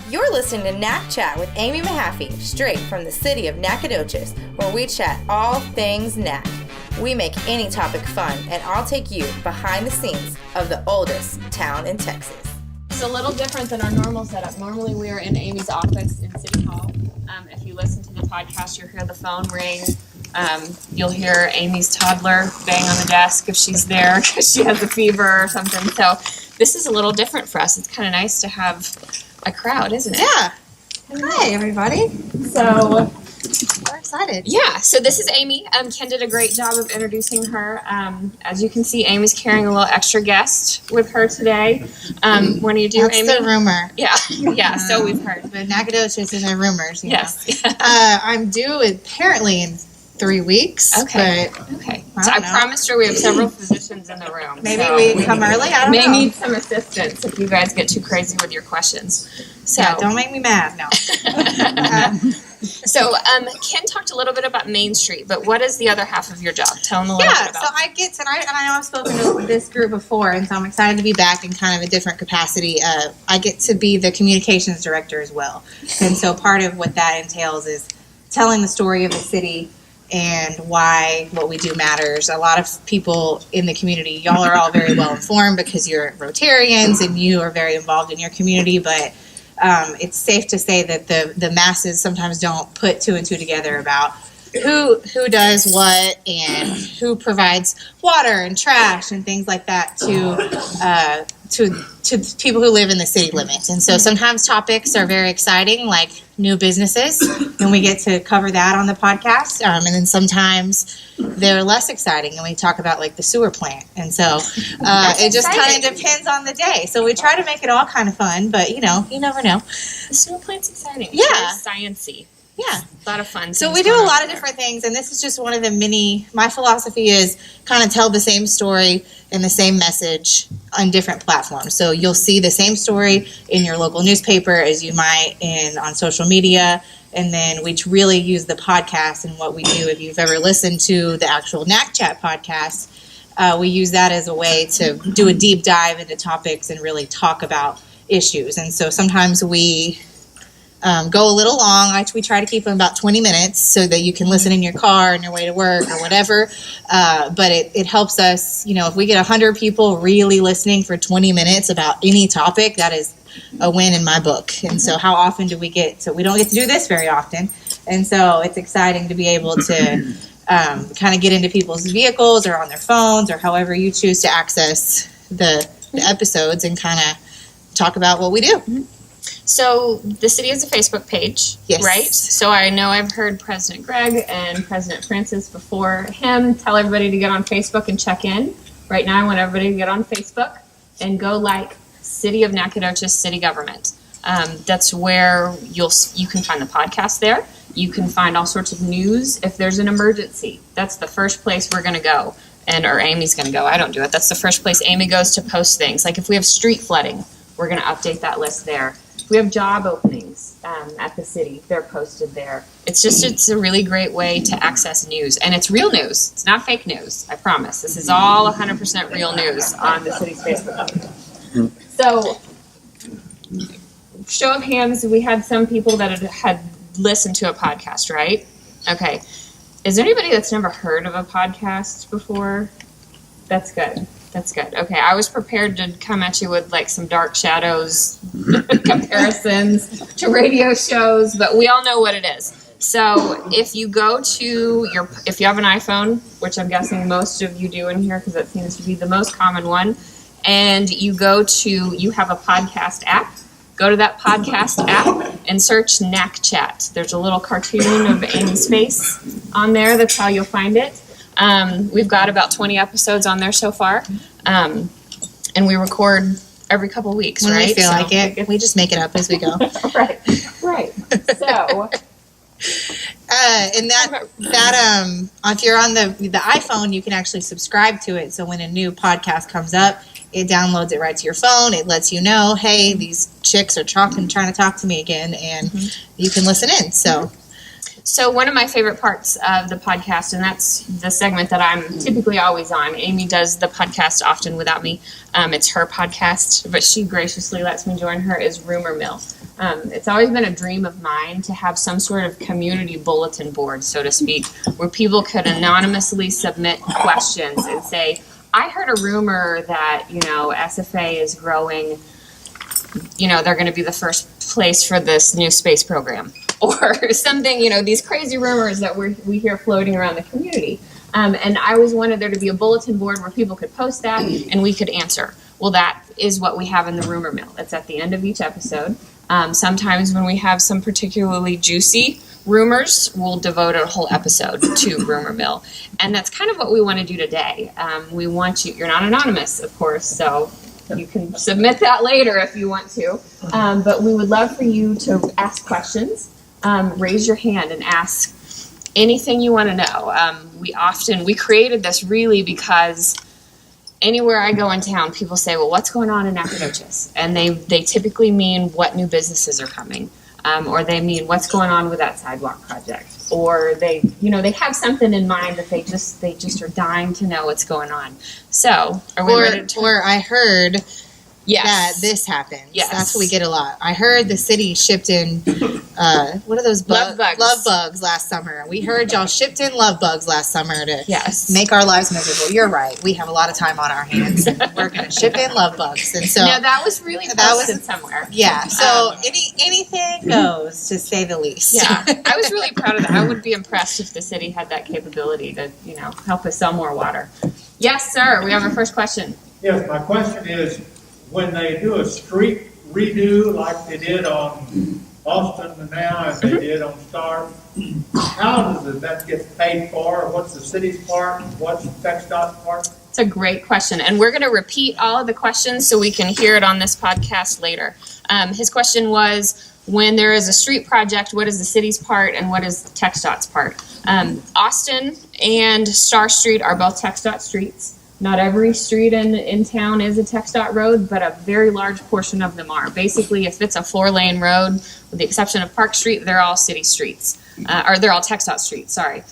You're listening to NacChat with Amy Mahaffey, straight from the city of Nacogdoches, where we chat all things Nac. We make any topic fun, and I'll take you behind the scenes of the oldest town in Texas. It's a little different than our normal setup. Normally we are in Amy's office in City Hall. If you listen to the podcast, you'll hear the phone ring. You'll hear Amy's toddler bang on the desk if she's there because she has a fever or something. So this is a little different for us. It's kind of nice to have a crowd, isn't it? Yeah. Hi, everybody. So we're excited. Yeah, so this is Amy. Ken did a great job of introducing her. As you can see, Amy's carrying a little extra guest with her today. What do you do, That's Amy? the rumor. Yeah, so we've heard. But Nacogdoches is our rumors, you Yes. know. I'm due apparently in 3 weeks. Okay. But Okay. So I promised her we have several physicians in the room. maybe so we come early. I don't may know. need some assistance if you guys get too crazy with your questions. So Yeah, don't make me mad. No. So Ken talked a little bit about Main Street, but what is the other half of your job? Tell them a little bit about. So I get tonight, and I know I've spoken to this group before, and so I'm excited to be back in kind of a different capacity. I get to be the communications director as well, and so part of what that entails is telling the story of the city and why what we do matters. A lot of people in the community, y'all are all very well informed because you're Rotarians and you are very involved in your community, but it's safe to say that the masses sometimes don't put two and two together about who does what and who provides water and trash and things like that to people who live in the city limits. And so sometimes topics are very exciting, like new businesses, and we get to cover that on the podcast. And then sometimes they're less exciting, and we talk about like the sewer plant. And so it just kind of depends on the day. So we try to make it all kind of fun, but you never know. The sewer plant's exciting. Yeah. It's very sciencey. Yeah. A lot of fun. So we do a lot of different things, and this is just one of the my philosophy is kind of tell the same story and the same message on different platforms. So you'll see the same story in your local newspaper as you might on social media, and then we really use the podcast and what we do. If you've ever listened to the actual NacChat podcast, we use that as a way to do a deep dive into topics and really talk about issues. And so sometimes we go a little long. We try to keep them about 20 minutes so that you can listen in your car on your way to work or whatever. But it helps us, if we get 100 people really listening for 20 minutes about any topic, that is a win in my book. And so how often do we we don't get to do this very often. And so it's exciting to be able to kind of get into people's vehicles or on their phones or however you choose to access the episodes and kind of talk about what we do. Mm-hmm. So the city has a Facebook page, yes. Right? So I know I've heard President Greg and President Francis before him tell everybody to get on Facebook and check in. Right now I want everybody to get on Facebook and go like City of Nacogdoches City Government. That's where you can find the podcast there. You can find all sorts of news. If there's an emergency, that's the first place we're going to go. Or Amy's going to go. I don't do it. That's the first place Amy goes to post things. Like if we have street flooding, we're going to update that list there. We have job openings at the city. They're posted there. It's a really great way to access news. And it's real news. It's not fake news. I promise. This is all 100% real news on the city's Facebook page. So, show of hands, we had some people that had listened to a podcast, right? Okay. Is there anybody that's never heard of a podcast before? That's good. That's good. Okay, I was prepared to come at you with like some dark shadows comparisons to radio shows, but we all know what it is. So if you go to if you have an iPhone, which I'm guessing most of you do in here because that seems to be the most common one, and you have a podcast app, go to that podcast app and search NacChat. There's a little cartoon of Amy's face on there. That's how you'll find it. We've got about 20 episodes on there so far, and we record every couple of weeks, when right? We feel like it. We just make it up as we go. Right. So, and that if you're on the iPhone, you can actually subscribe to it. So when a new podcast comes up, it downloads it right to your phone. It lets you know, hey, these chicks are trying to talk to me again, and you can listen in. So one of my favorite parts of the podcast, and that's the segment that I'm typically always on. Amy does the podcast often without me. It's her podcast, but she graciously lets me join her, is Rumor Mill. It's always been a dream of mine to have some sort of community bulletin board, so to speak, where people could anonymously submit questions and say, I heard a rumor that, SFA is growing, they're going to be the first place for this new space program or something, these crazy rumors that we hear floating around the community. And I always wanted there to be a bulletin board where people could post that and we could answer. Well, that is what we have in the rumor mill. It's at the end of each episode. Sometimes when we have some particularly juicy rumors, we'll devote a whole episode to rumor mill. And that's kind of what we want to do today. We want you're not anonymous, of course, so you can submit that later if you want to. But we would love for you to ask questions, raise your hand and ask anything you want to know. We created this really because anywhere I go in town, people say, well, what's going on in Nacogdoches? And they typically mean what new businesses are coming. Or they mean what's going on with that sidewalk project. Or they have something in mind that they just are dying to know what's going on. So, are we ready to Or I heard yes. that this happened. Yes. That's what we get a lot. I heard the city shipped in, what are those bugs? Love bugs last summer. We heard y'all shipped in love bugs last summer to Yes. make our lives miserable. You're right. We have a lot of time on our hands. We're going to ship in love bugs. And so No, that was really posted somewhere. Yeah. So anything goes, to say the least. Yeah, I was really proud of that. I would be impressed if the city had that capability to, help us sell more water. Yes, sir. We have our first question. Yes, my question is, when they do a street redo like they did on Austin now and they did on Star, how does that get paid for? What's the city's part? What's TxDOT's part? It's a great question, and we're going to repeat all of the questions so we can hear it on this podcast later. His question was, when there is a street project, what is the city's part and what is TxDOT's part? Austin and Star Street are both TxDOT streets. Not every street in town is a TxDOT road, but a very large portion of them are. Basically, if it's a 4-lane road, with the exception of Park Street, they're all city streets, or they're all TxDOT streets, sorry.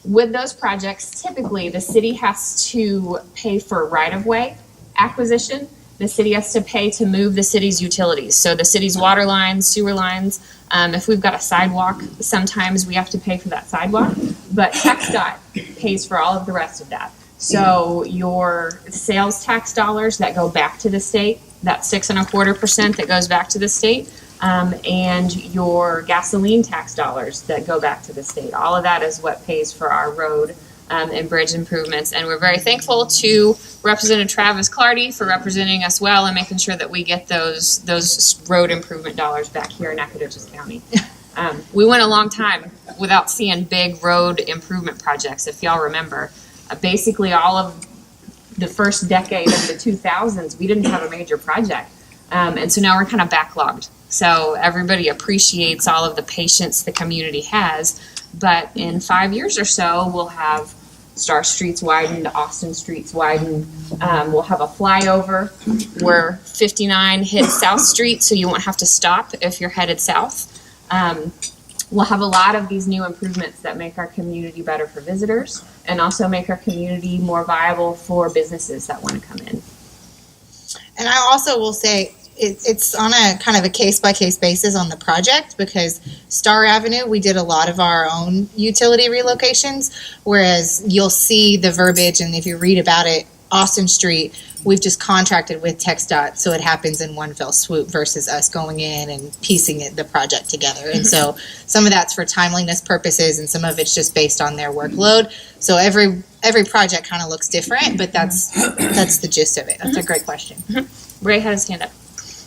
With those projects, typically the city has to pay for right-of-way acquisition. The city has to pay to move the city's utilities. So the city's water lines, sewer lines. If we've got a sidewalk, sometimes we have to pay for that sidewalk. But TxDOT pays for all of the rest of that. So your sales tax dollars that go back to the state, that 6.25% that goes back to the state, and your gasoline tax dollars that go back to the state. All of that is what pays for our road and bridge improvements. And we're very thankful to Representative Travis Clardy for representing us well and making sure that we get those road improvement dollars back here in Nacogdoches County. We went a long time without seeing big road improvement projects, if y'all remember. Basically all of the first decade of the 2000s, we didn't have a major project. And so now we're kind of backlogged. So everybody appreciates all of the patience the community has. But in 5 years or so, we'll have Star Streets widened, Austin Streets widened. We'll have a flyover where 59 hits South Street, so you won't have to stop if you're headed south. We'll have a lot of these new improvements that make our community better for visitors and also make our community more viable for businesses that want to come in. And I also will say it's on a kind of a case-by-case basis on the project, because Star Avenue, we did a lot of our own utility relocations, whereas you'll see the verbiage, and if you read about it, Austin Street, we've just contracted with TxDOT, so it happens in one fell swoop versus us going in and piecing the project together. And so some of that's for timeliness purposes, and some of it's just based on their workload. So every project kind of looks different, but that's the gist of it. That's a great question. Ray had his hand up.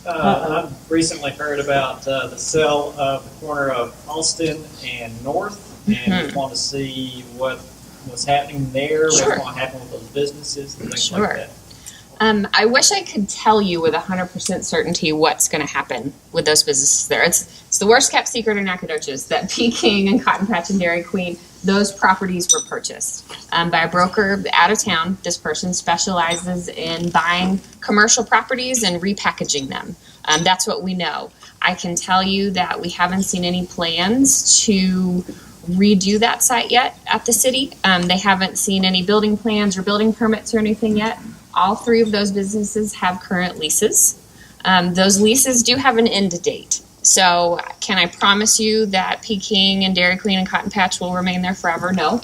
I've recently heard about the sale of the corner of Austin and North, and just want to see what's happening there, Sure. what's going to happen with those businesses, and things Sure. like that. I wish I could tell you with 100% certainty what's going to happen with those businesses there. It's the worst kept secret in Nacogdoches that Peking and Cotton Patch and Dairy Queen, those properties were purchased by a broker out of town. This person specializes in buying commercial properties and repackaging them. That's what we know. I can tell you that we haven't seen any plans to redo that site yet at the city. They haven't seen any building plans or building permits or anything yet. All three of those businesses have current leases. Those leases do have an end date. So can I promise you that Peking and Dairy Queen and Cotton Patch will remain there forever? No.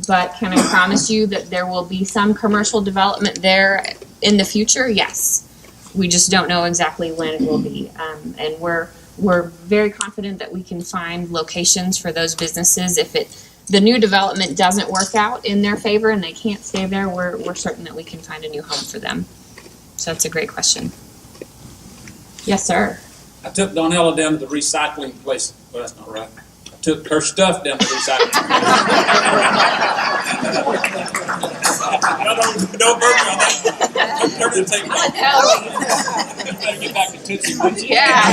But can I promise you that there will be some commercial development there in the future? Yes. We just don't know exactly when it will be. And we're very confident that we can find locations for those businesses. If the new development doesn't work out in their favor and they can't stay there, we're certain that we can find a new home for them. So that's a great question. Yes, sir. I took Donella down to the recycling place. Well, that's not right. I took her stuff down to the recycling place. No burden on that. Her to take back. Better get back to Tootsie Woods. Yeah.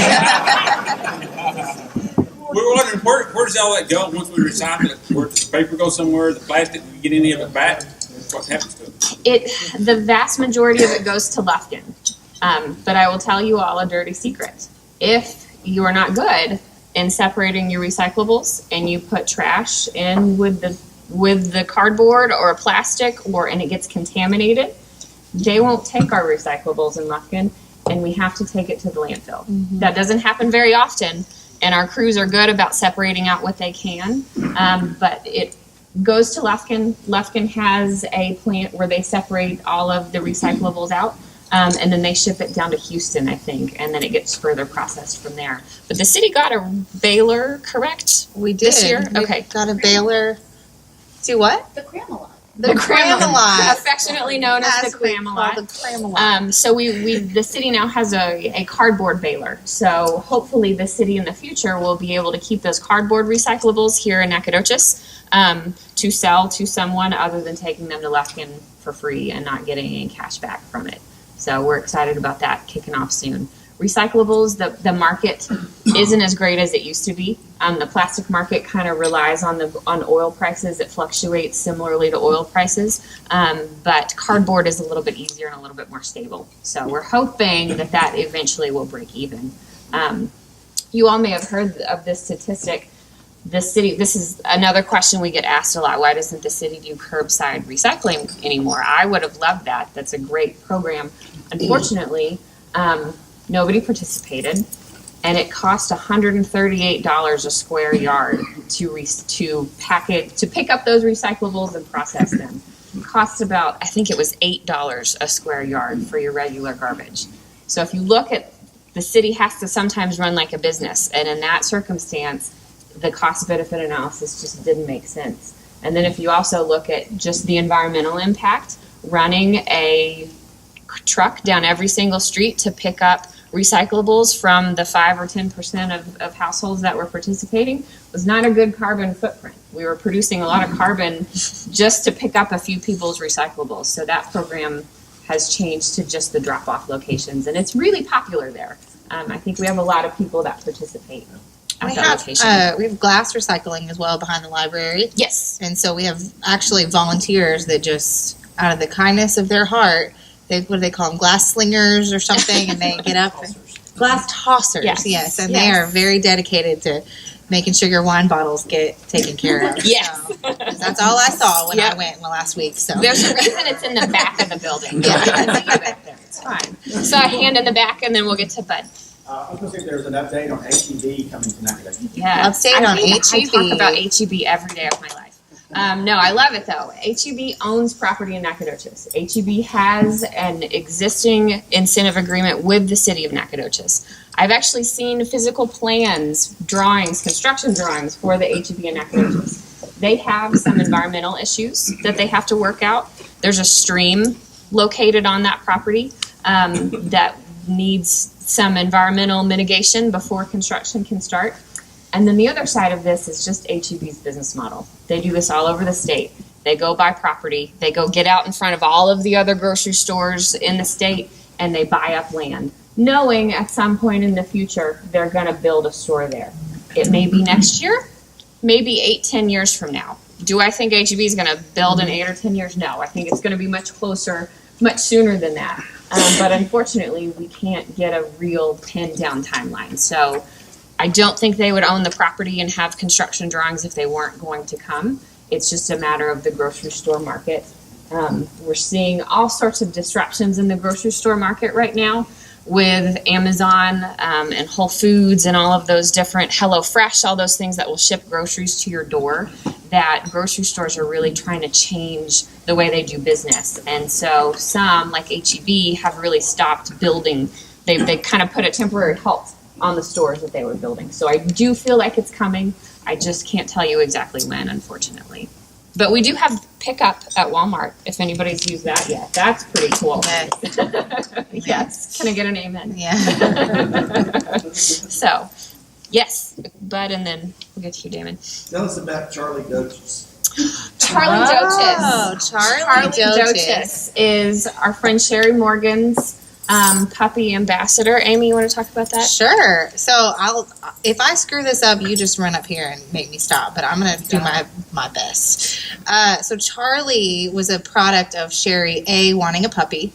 We were wondering, where does all that go once we recycle it? Where does the paper go somewhere? The plastic, do we get any of it back? What happens to it? The vast majority of it goes to Lufkin. But I will tell you all a dirty secret. If you are not good in separating your recyclables and you put trash in with the cardboard or plastic and it gets contaminated, they won't take our recyclables in Lufkin, and we have to take it to the landfill. Mm-hmm. That doesn't happen very often, and our crews are good about separating out what they can, but it goes to Lufkin. Lufkin has a plant where they separate all of the recyclables out. And then they ship it down to Houston, I think, and then it gets further processed from there. But the city got a baler, correct? We did. This year? Okay. Got a baler. Do what? The Cramelot. The Cramelot. Affectionately known as the Cramelot. The Cramelot. So the city now has a cardboard baler. So hopefully the city in the future will be able to keep those cardboard recyclables here in Nacogdoches to sell to someone other than taking them to Lufkin for free and not getting any cash back from it. So we're excited about that kicking off soon. Recyclables, the market isn't as great as it used to be. The plastic market kind of relies on oil prices. It fluctuates similarly to oil prices, but cardboard is a little bit easier and a little bit more stable. So we're hoping that eventually will break even. You all may have heard of this statistic. The city, this is another question we get asked a lot. Why doesn't the city do curbside recycling anymore? I would have loved that. That's a great program. Unfortunately, nobody participated, and it cost $138 a square yard to pick up those recyclables and process them. It costs about, I think it was $8 a square yard for your regular garbage. So if you look at, the city has to sometimes run like a business, and in that circumstance, the cost-benefit analysis just didn't make sense. And then if you also look at just the environmental impact, running a truck down every single street to pick up recyclables from the 5 or 10% of households that were participating was not a good carbon footprint. We were producing a lot of carbon just to pick up a few people's recyclables. So that program has changed to just the drop-off locations, and it's really popular there. I think we have a lot of people that participate. We have glass recycling as well behind the library. Yes. And so we have actually volunteers that just, out of the kindness of their heart, what do they call them? Glass slingers or something, and they get up. Glass tossers, yes. And they are very dedicated to making sure your wine bottles get taken care of. Yes. So, that's all I saw when I went last week. So there's a reason it's in the back of the building. It's fine. So a hand in the back, and then we'll get to Bud. I was going to say there's an update on HEB coming to Nacogdoches. Yeah, update on HEB. I talk about HEB every day of my life. No, I love it though. HEB owns property in Nacogdoches. HEB has an existing incentive agreement with the city of Nacogdoches. I've actually seen physical plans, drawings, construction drawings for the HEB in Nacogdoches. They have some environmental issues that they have to work out. There's a stream located on that property that needs some environmental mitigation before construction can start. And then the other side of this is just HEB's business model. They do this all over the state. They go buy property. They go get out in front of all of the other grocery stores in the state, and they buy up land, knowing at some point in the future they're going to build a store there. It may be next year, maybe 8-10 years from now. Do I think HEB is going to build in 8 or 10 years? No. I think it's going to be much closer, much sooner than that. But unfortunately, we can't get a real pinned down timeline. So I don't think they would own the property and have construction drawings if they weren't going to come. It's just a matter of the grocery store market. We're seeing all sorts of disruptions in the grocery store market right now. with Amazon and Whole Foods and all of those different HelloFresh, all those things that will ship groceries to your door, that grocery stores are really trying to change the way they do business. And so some, like HEB, have really stopped building. They kind of put a temporary halt on the stores that they were building. So I do feel like it's coming. I just can't tell you exactly when, unfortunately. But we do have pickup at Walmart, if anybody's used that yet. That's pretty cool. Yes. Yes. Can I get an amen? Yeah. So, yes, Bud, and then we'll get to you, Damon. Tell us about Nacogdoches. Charlie Oh, Doches. Charlie Doches is our friend Sherry Morgan's puppy ambassador. Amy, you want to talk about that? Sure. So if I screw this up, you just run up here and make me stop. But I'm going to do my best. So Charlie was a product of Sherry A, wanting a puppy,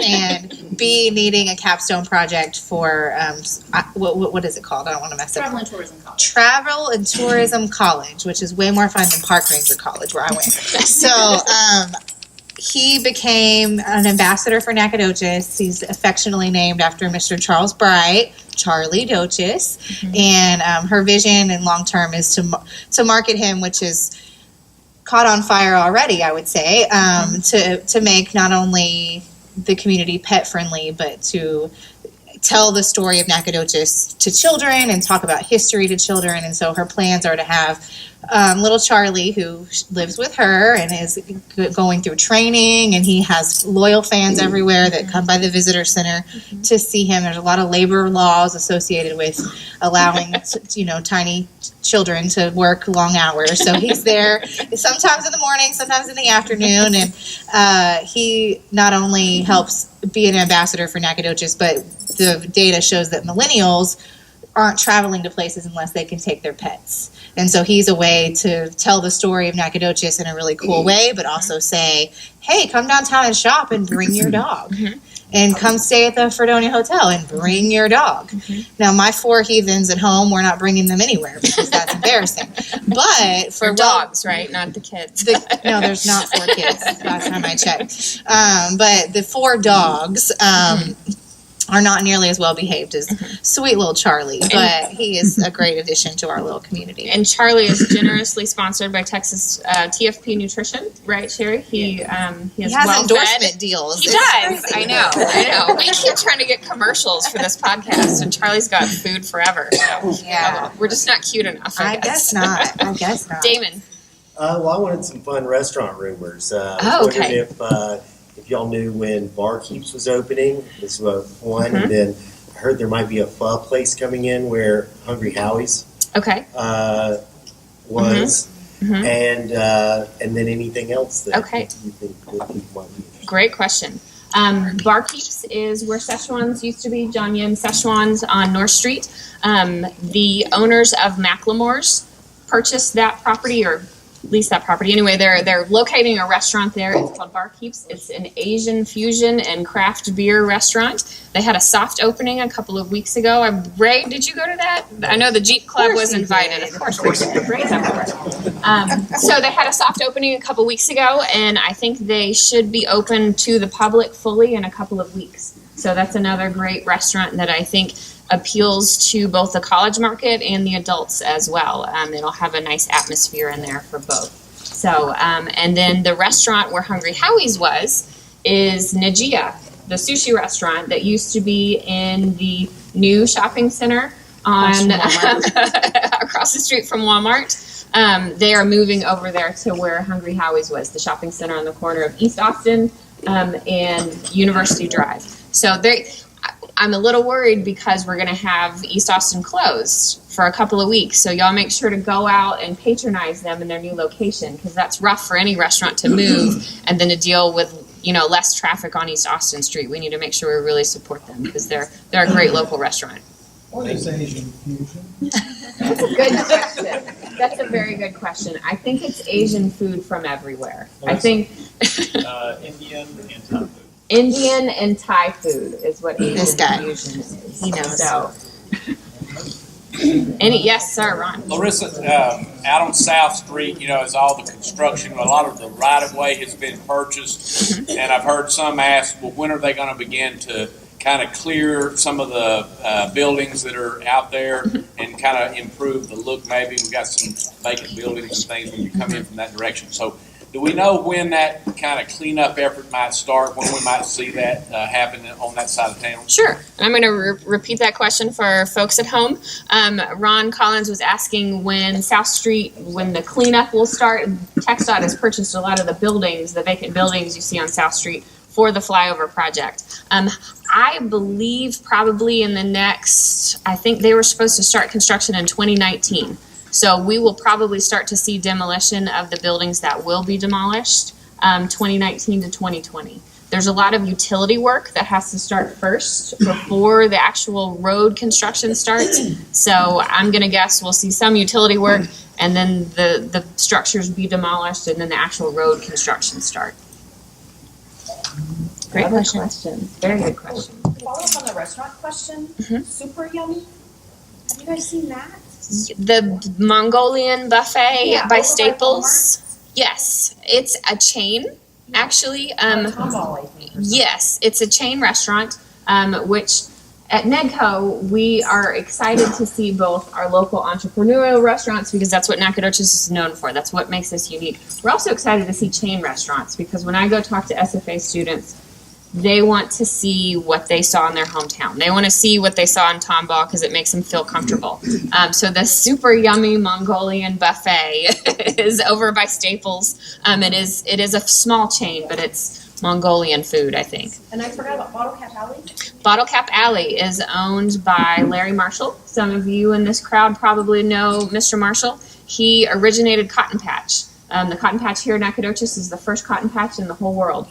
and B, needing a capstone project for what is it called? I don't want to mess up. Travel and Tourism College. Travel and Tourism College, which is way more fun than Park Ranger College, where I went. So he became an ambassador for Nacogdoches. He's affectionately named after Mr. Charles Bright, Charlie Doches. Mm-hmm. And her vision and long term is to market him, which is caught on fire already, I would say, to make not only the community pet friendly, but to tell the story of Nacogdoches to children and talk about history to children. And so her plans are to have little Charlie, who lives with her and is going through training, and he has loyal fans everywhere that come by the visitor center to see him. There's a lot of labor laws associated with allowing tiny children to work long hours, so he's there sometimes in the morning, sometimes in the afternoon, and he not only helps be an ambassador for Nacogdoches, but the data shows that millennials aren't traveling to places unless they can take their pets. And so he's a way to tell the story of Nacogdoches in a really cool way, but also say, hey, come downtown and shop and bring your dog. And come stay at the Fredonia Hotel and bring your dog. Now, my 4 heathens at home, we're not bringing them anywhere because that's embarrassing. But for dogs, right? Not the kids. No, there's not 4 kids last time I checked. But the 4 dogs are not nearly as well behaved as sweet little Charlie, but he is a great addition to our little community. And Charlie is generously sponsored by Texas TFP Nutrition, right, Sherry? He has endorsement deals. He does. I know. We keep trying to get commercials for this podcast, and Charlie's got food forever. So, yeah, we're just not cute enough. I guess not. Damon. Well, I wanted some fun restaurant rumors. Okay. If y'all knew when Barkeeps was opening, this was one, and then I heard there might be a pho place coming in where Hungry Howie's was, and then anything else that you think that people might be interested. Great question. Barkeeps is where Szechuan's used to be, John Yin Szechuan's on North Street. The owners of Macklemore's purchased that property, or lease that property. Anyway, they're locating a restaurant there. It's called Barkeeps. It's an Asian fusion and craft beer restaurant. They had a soft opening a couple of weeks ago. Ray, did you go to that? I know the Jeep Club was invited. Of course we did. Ray's everywhere. So they had a soft opening a couple weeks ago, and I think they should be open to the public fully in a couple of weeks. So that's another great restaurant that I think appeals to both the college market and the adults as well. It'll have a nice atmosphere in there for both. So, and then the restaurant where Hungry Howie's was is Najia, the sushi restaurant that used to be in the new shopping center on across the street from Walmart. They are moving over there to where Hungry Howie's was, the shopping center on the corner of East Austin and University Drive. So I'm a little worried because we're going to have East Austin closed for a couple of weeks. So y'all make sure to go out and patronize them in their new location, because that's rough for any restaurant to move and then to deal with, less traffic on East Austin Street. We need to make sure we really support them because they're a great local restaurant. What is Asian fusion? That's a good question. That's a very good question. I think it's Asian food from everywhere. I think Indian and Thai food. Indian and Thai food is what Asian fusion is. He knows. So, yes, sir, Ron. Larissa, out on South Street, is all the construction. A lot of the right-of-way has been purchased, and I've heard some ask, well, when are they going to begin to kind of clear some of the buildings that are out there and kind of improve the look. Maybe we've got some vacant buildings and things when you come in from that direction. So do we know when that kind of cleanup effort might start, when we might see that happen on that side of town? Sure. And I'm going to repeat that question for folks at home. Ron Collins was asking when South Street, when the cleanup will start. TxDOT has purchased a lot of the buildings, the vacant buildings you see on South Street for the flyover project. I believe probably in the next, I think they were supposed to start construction in 2019. So we will probably start to see demolition of the buildings that will be demolished 2019 to 2020. There's a lot of utility work that has to start first before the actual road construction starts. So I'm going to guess we'll see some utility work and then the structures be demolished and then the actual road construction start. Great question. Very good question. Follow up on the restaurant question. Super yummy. Have you guys seen that? The Mongolian buffet by over Staples. Yes, it's a chain, actually. Yes, it's a chain restaurant, which at NEDCO, we are excited to see both our local entrepreneurial restaurants because that's what Nacogdoches is known for. That's what makes us unique. We're also excited to see chain restaurants because when I go talk to SFA students, they want to see what they saw in their hometown. They want to see what they saw in Tomball because it makes them feel comfortable. So the super yummy Mongolian buffet is over by Staples. It is a small chain, but it's Mongolian food, I think. And I forgot about Bottle Cap Alley. Bottle Cap Alley is owned by Larry Marshall. Some of you in this crowd probably know Mr. Marshall. He originated Cotton Patch. The Cotton Patch here in Nacogdoches is the first cotton patch in the whole world.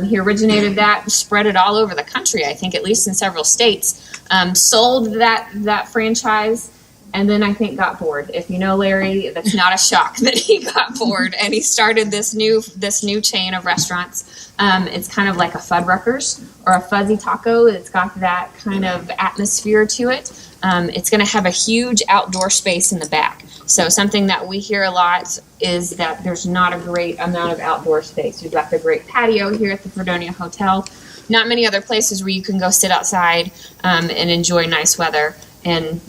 He originated that, spread it all over the country, I think, at least in several states. Sold that franchise, and then I think got bored. If you know Larry, that's not a shock that he got bored, and he started this new chain of restaurants. It's kind of like a Fuddruckers or a Fuzzy Taco. It's got that kind of atmosphere to it. It's going to have a huge outdoor space in the back. So something that we hear a lot is that there's not a great amount of outdoor space. We've got the great patio here at the Fredonia Hotel. Not many other places where you can go sit outside and enjoy nice weather in,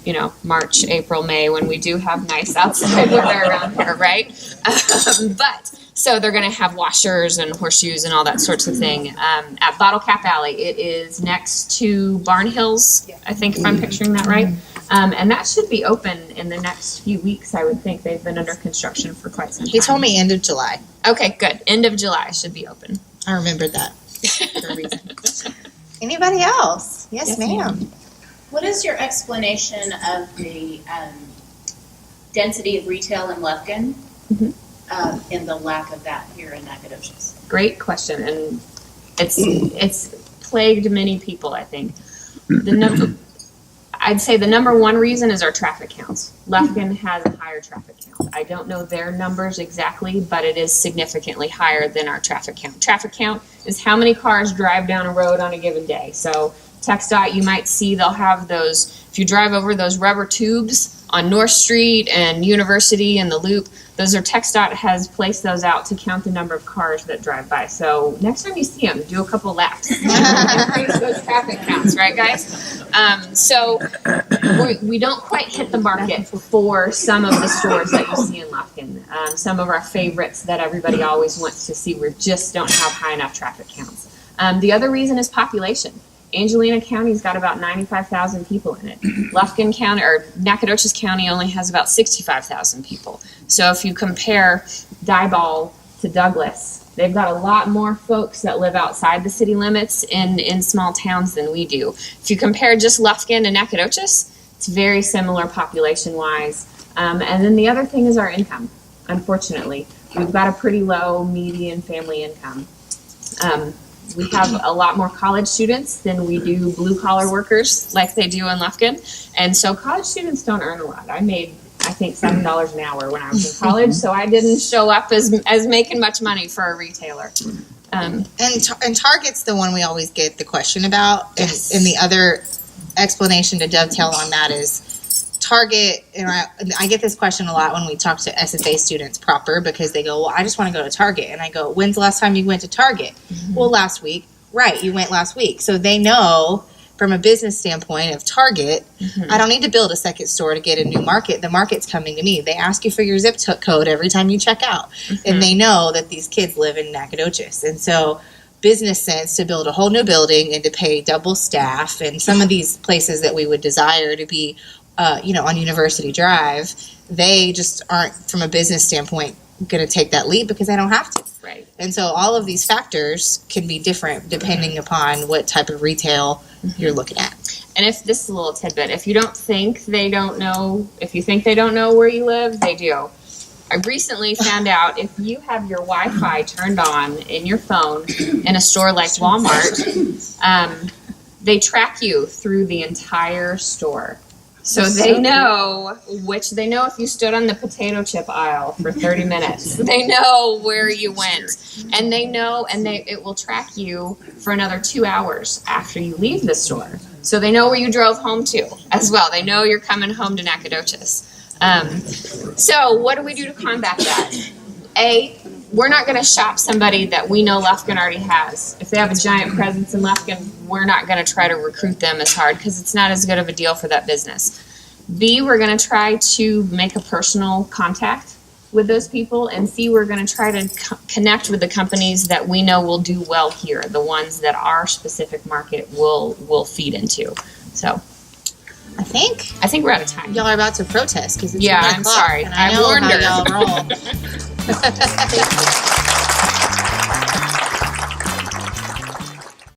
March, April, May, when we do have nice outside weather around here, right? So they're going to have washers and horseshoes and all that sorts of thing at Bottle Cap Alley. It is next to Barn Hills, I think, if I'm picturing that right. And that should be open in the next few weeks, I would think. They've been under construction for quite some time. He told me end of July. Okay, good. End of July should be open. I remembered that. For a reason. Anybody else? Yes, ma'am. What is your explanation of the density of retail in Lufkin and the lack of that here in Nacogdoches? Great question, and it's plagued many people, I think. I'd say the number one reason is our traffic counts. Lufkin has a higher traffic count. I don't know their numbers exactly, but it is significantly higher than our traffic count. Traffic count is how many cars drive down a road on a given day. So TxDOT, you might see they'll have those, if you drive over those rubber tubes on North Street and University and the Loop, those are TxDOT has placed those out to count the number of cars that drive by. So next time you see them, do a couple laps. Increase those traffic counts, right, guys? So we don't quite hit the market for some of the stores that you see in Lufkin. Some of our favorites that everybody always wants to see, we just don't have high enough traffic counts. The other reason is population. Angelina County's got about 95,000 people in it. Lufkin County, or Nacogdoches County, only has about 65,000 people. So if you compare Diboll to Douglas, they've got a lot more folks that live outside the city limits in small towns than we do. If you compare just Lufkin and Nacogdoches, it's very similar population-wise. And then the other thing is our income, unfortunately. We've got a pretty low median family income. We have a lot more college students than we do blue-collar workers like they do in Lufkin. And so college students don't earn a lot. I made, I think, $7 an hour when I was in college, so I didn't show up as making much money for a retailer. And Target's the one we always get the question about. Yes. And the other explanation to dovetail on that is Target, and I get this question a lot when we talk to SFA students proper, because they go, well, I just want to go to Target. And I go, when's the last time you went to Target? Well, last week. Right, you went last week. So they know from a business standpoint of Target, I don't need to build a second store to get a new market. The market's coming to me. They ask you for your zip code every time you check out. And they know that these kids live in Nacogdoches. And so business sense to build a whole new building and to pay double staff, and some of these places that we would desire to be, on University Drive, they just aren't, from a business standpoint, going to take that leap because they don't have to. Right. And so all of these factors can be different depending upon what type of retail you're looking at. And if this is a little tidbit, if you think they don't know where you live, they do. I recently found out if you have your Wi-Fi turned on in your phone in a store like Walmart, they track you through the entire store. So they know if you stood on the potato chip aisle for 30 minutes. They know where you went. And they know, it will track you for another 2 hours after you leave the store. So they know where you drove home to as well. They know you're coming home to Nacogdoches. So what do we do to combat that? We're not going to shop somebody that we know Lufkin already has. If they have a giant presence in Lufkin, we're not going to try to recruit them as hard because it's not as good of a deal for that business. B, we're going to try to make a personal contact with those people. And C, we're going to try to connect with the companies that we know will do well here, the ones that our specific market will feed into. So I think we're out of time. Y'all are about to protest because it's I'm sorry. and I know warned how her. y'all roll.